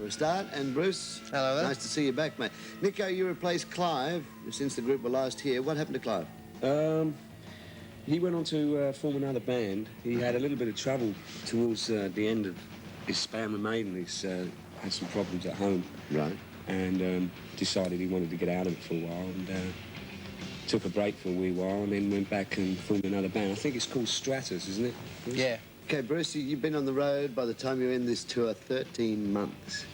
for a start. And Bruce, hello there. Nice to see you back, mate. Nico, you replaced Clive since the group were last here. What happened to Clive? He went on to form another band. He had a little bit of trouble towards the end of his span with Maiden. He's had some problems at home. Right. And decided he wanted to get out of it for a while and took a break for a wee while and then went back and formed another band. I think it's called Stratus, isn't it? Yeah. Okay, Bruce, you've been on the road by the time you're in this tour 13 months.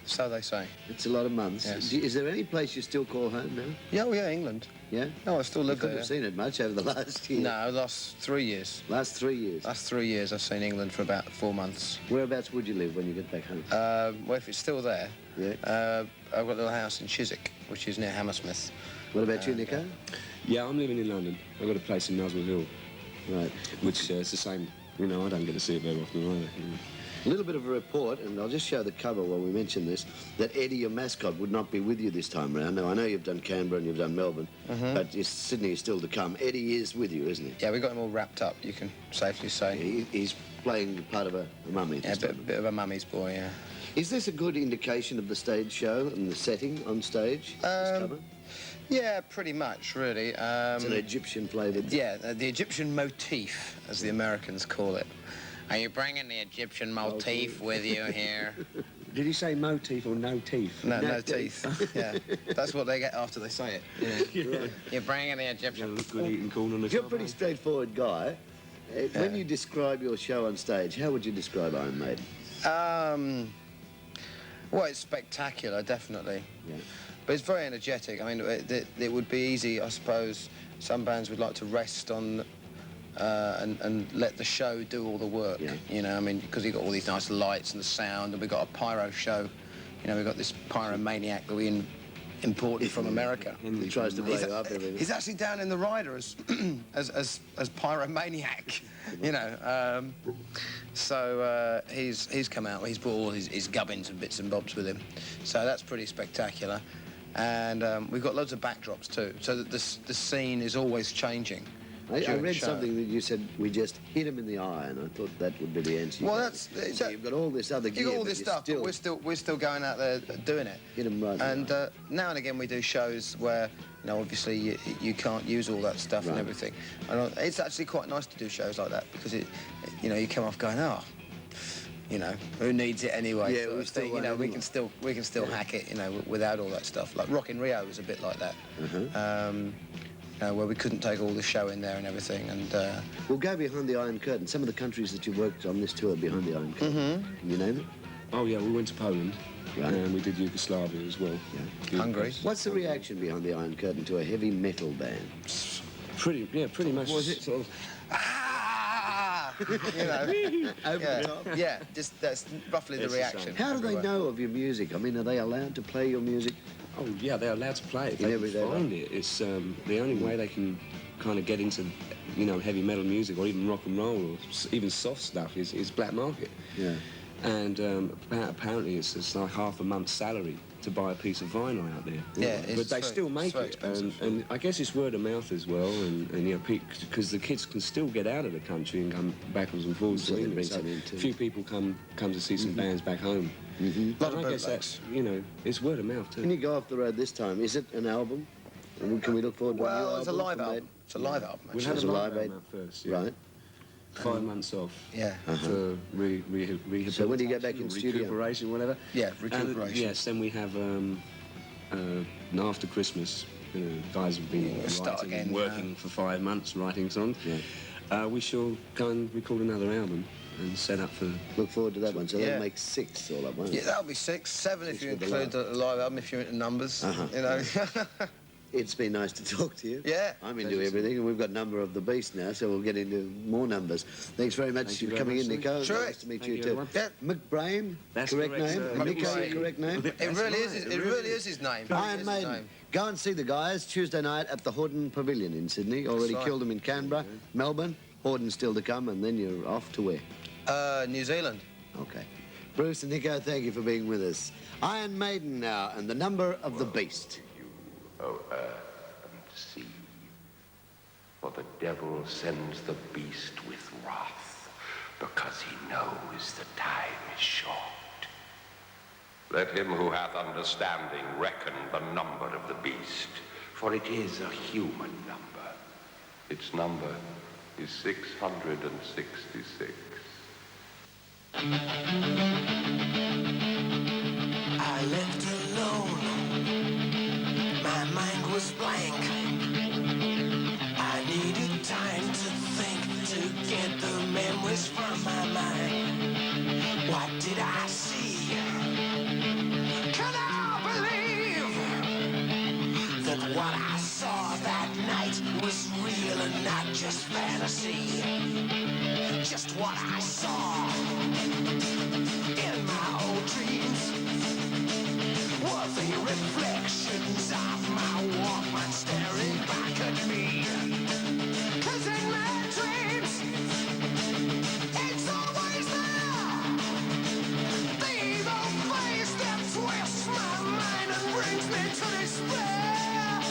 So they say. It's a lot of months. Yes. Is there any place you still call home now? Yeah, well, yeah, England. Yeah? No, I still live You couldn't there. have seen it much over the last year. No, last 3 years. Last 3 years. Last 3 years I've seen England for about 4 months. Whereabouts would you live when you get back home? Well, if it's still there, Yeah. I've got a little house in Chiswick, which is near Hammersmith. What about you, Nico? Yeah, I'm living in London. I've got a place in Muswell Hill, Right. which it's the same. You know, I don't get to see it very often either. You know. A little bit of a report, and I'll just show the cover while we mention this, that Eddie, your mascot, would not be with you this time round. Now, I know you've done Canberra and you've done Melbourne, but Sydney is still to come. Eddie is with you, isn't he? Yeah, we got him all wrapped up, you can safely say. He's playing part of a mummy Yeah, this a time. bit of a mummy's boy, yeah. Is this a good indication of the stage show and the setting on stage? This cover? Yeah, pretty much, really. It's an Egyptian flavoured. Yeah, the Egyptian motif, as the Americans call it. Are you bringing the Egyptian motif with you here? Did you say motif or no teeth? No teeth. Yeah, that's what they get after they say it. Yeah. You're bringing the Egyptian. Look good eating corn on the You're a top, pretty eh? straightforward guy. When you describe your show on stage, how would you describe Iron Maiden? Well, it's spectacular, definitely. Yeah. But it's very energetic. I mean, it would be easy, I suppose. Some bands would like to rest on and let the show do all the work. Yeah. You know, I mean, because you've got all these nice lights and the sound, and we've got a pyro show. You know, we've got this pyromaniac that we imported from America. He tries to blow you up everything. He's actually down in the rider as as pyromaniac, you know. So he's come out. He's brought all his gubbins and bits and bobs with him. So that's pretty spectacular. And we've got loads of backdrops too. So that the scene is always changing. I during the read show. something that you said we just hit him in the eye, and I thought that would be the answer. Well, that's so you've got all this other gear. you got all but this you stuff, still but we're still going out there doing it. hit him right. in the eye. And now and again we do shows where, you know, obviously you can't use all that stuff and Right. everything. And it's actually quite nice to do shows like that because you know, you come off going, oh, you know, who needs it anyway? Yeah, sort we of still thing. You won't know, we anyway. can still hack it, you know, without all that stuff. Like Rock in Rio was a bit like that. Where we couldn't take all the show in there and everything, and We'll go behind the Iron Curtain. Some of the countries that you worked on this tour behind the Iron Curtain. Can you name it? Oh, yeah, we went to Poland. Right. And we did Yugoslavia as well. Yeah. Hungary. What's the reaction behind the Iron Curtain to a heavy metal band? Pretty much. Was it? Sort of? ah, you know, Over yeah, the top? yeah, just that's roughly the It's the reaction. same. How do they everywhere. know of your music? I mean, are they allowed to play your music? Oh, yeah, they're allowed to play it. If In they everyday can find it. It's the only way they can kind of get into, you know, heavy metal music or even rock and roll or even soft stuff is black market. Yeah. And apparently it's like half a month's salary to buy a piece of vinyl out there. Yeah, it's but they very- still make it's very it, expensive. and I guess it's word of mouth as well, and you know, because the kids can still get out of the country and come backwards and forwards So to they England. bring So some in too. a few people come to see some bands back home. Lot of And I guess bootlegs. that's, you know, it's word of mouth too. Can you go off the road this time? Is it an album? And can we look forward to a new Well, it's a album live from album. Maiden? It's a live album. We'll Actually. have It's a a live live album aid. out first, yeah. Right. 5 months off. Yeah. For rehabilitation. So when do you get back in or studio? Recuperation, whatever. Yeah, And, recuperation. yes, then we have after Christmas. You know, guys have been We'll start writing again, and working for 5 months, writing songs. Yeah. We shall go and record another album and set up for. Look forward to that one. So Yeah. that'll make 6 all up, won't Yeah, it? that'll be 6, 7 if Six you with the include the live album, if you're into numbers. You know. It's been nice to talk to you. Yeah. I'm into everything, and we've got Number of the Beast now, so we'll get into more numbers. Thanks very much Thank you for very coming much, in, sir. Nico. Sure. Nice to meet Thank you you, too. everyone. Yeah. McBrain, That's correct correct, name? sir. Nico, McBrain. correct name? It That's really right, is. it It really really is. is his name. Iron It is his Maiden. name. Go and see the guys Tuesday night at the Horden Pavilion in Sydney. Already right. killed them in Canberra, Melbourne. Horden still to come, and then you're off to where? New Zealand. Okay. Bruce and Nico, thank you for being with us. Iron Maiden now, and the Number of the Beast. O earth and sea. For the devil sends the beast with wrath, because he knows the time is short. Let him who hath understanding reckon the number of the beast, for it is a human number. Its number is 666. I left alone. My mind was blank. I needed time to think, to get the memories from my mind. What did I see? Can I believe that what I saw that night was real and not just fantasy? Just what I saw in my old dreams were the reflections of my Walkman staring back at me. 'Cause in my dreams, it's always there. The evil face that twists my mind and brings me to despair.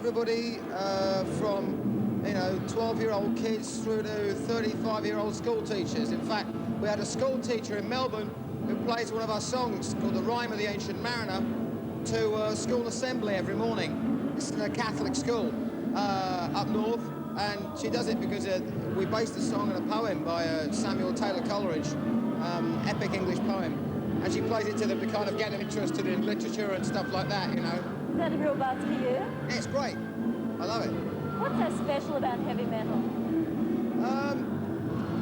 everybody from, you know, 12-year-old kids through to 35-year-old school teachers. In fact, we had a school teacher in Melbourne who plays one of our songs called The Rhyme of the Ancient Mariner to school assembly every morning. It's in a Catholic school up north, and she does it because we based the song on a poem by Samuel Taylor Coleridge, epic English poem. And she plays it to them to kind of get them interested in literature and stuff like that, you know. Is that a real buzz for you? Yeah, it's great. I love it. What's so special about heavy metal?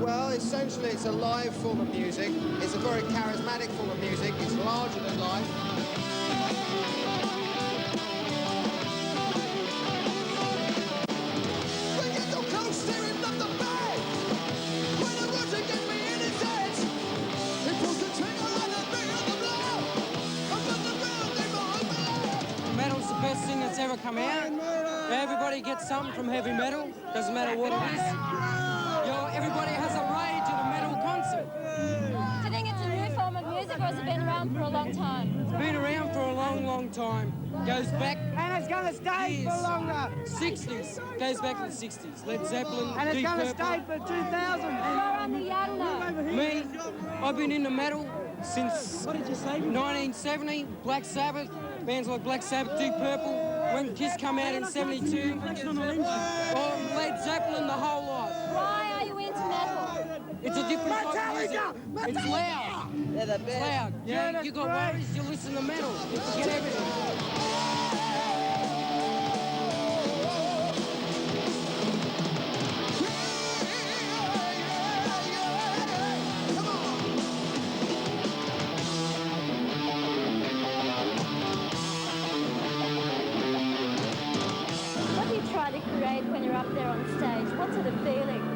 Well, essentially it's a live form of music. It's a very charismatic form of music. It's larger than life. Metal's the best thing that's ever come out. Everybody gets something from heavy metal, doesn't matter what it is. Everybody has a rage at a metal concert. Do you think it's a new form of music, or has it been around for a long time? It's been around for a long, long time. Goes back. And it's going to stay years. for longer. 60s. Goes back to the 60s. Led Zeppelin, And it's Deep going to Purple. stay for 2000. You're on the young now. Me, I've been into metal since 1970. Black Sabbath, bands like Black Sabbath, Deep Purple. When Kiss come out in 72. Or Led Zeppelin the whole lot. Why are you into metal? It's a different type of music. It's loud. It's loud. Yeah, you got worries, you listen to metal. You get everything. What do you try to create when you're up there on stage? What sort of feeling?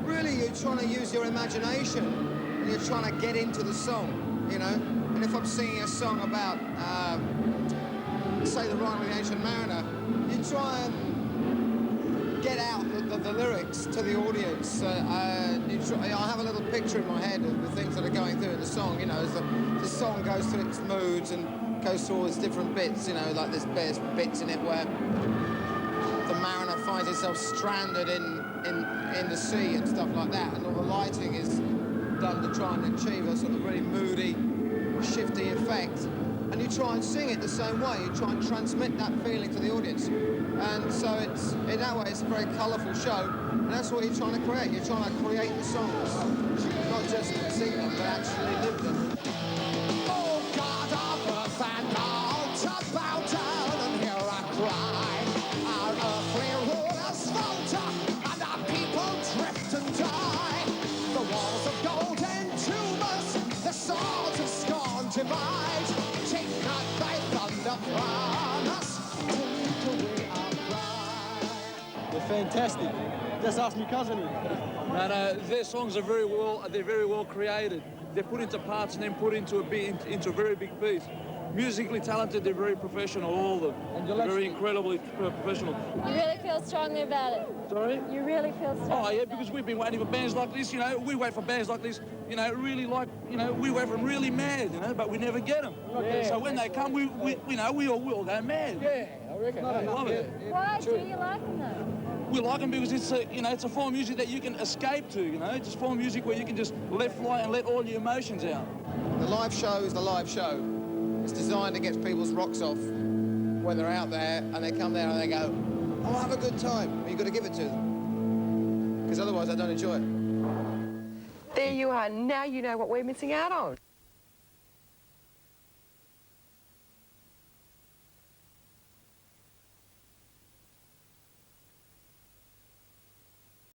Really, you're trying to use your imagination and you're trying to get into the song, you know? And if I'm singing a song about, say, The Rhyme of the Ancient Mariner, you try and get out the lyrics to the audience. I have a little picture in my head of the things that are going through in the song, you know, as the song goes through its moods and goes through all its different bits, you know, like there's bits in it where the mariner finds himself stranded in the sea and stuff like that, and all the lighting is done to try and achieve a sort of really moody, shifty effect. And you try and sing it the same way. You try and transmit that feeling to the audience. And so it's, in that way, it's a very colourful show. And that's what you're trying to create. You're trying to create the songs, not just sing them, but actually live them. Oh, God of earth and all to bow down and hear a cry. Our earthly rulers falter and our people drift and die. The walls of golden tumors, the swords of scorn divide. Take not thy thunder from us, take away our pride. They're fantastic. Just ask me cousin. And their songs are very well created. They're put into parts and then put into a very big piece. Musically talented, they're very professional, all of them. And very incredibly professional. You really feel strongly about it? Sorry? You really feel strongly Oh, yeah, about because it? we've been waiting for bands like this, you know. We wait for bands like this, you know, really like, you know, we wait for them really mad, you know, but we never get them. Yeah. So when they come, we all go mad. Yeah, I reckon. I love it. Why do you like them, though? We like them because it's a, you know, it's a form of music that you can escape to, you know. It's a form of music where you can just let fly and let all your emotions out. The live show is the live show. It's designed to get people's rocks off when they're out there, and they come there and they go, oh, have a good time. You've got to give it to them, because otherwise I don't enjoy it. There you are. Now you know what we're missing out on.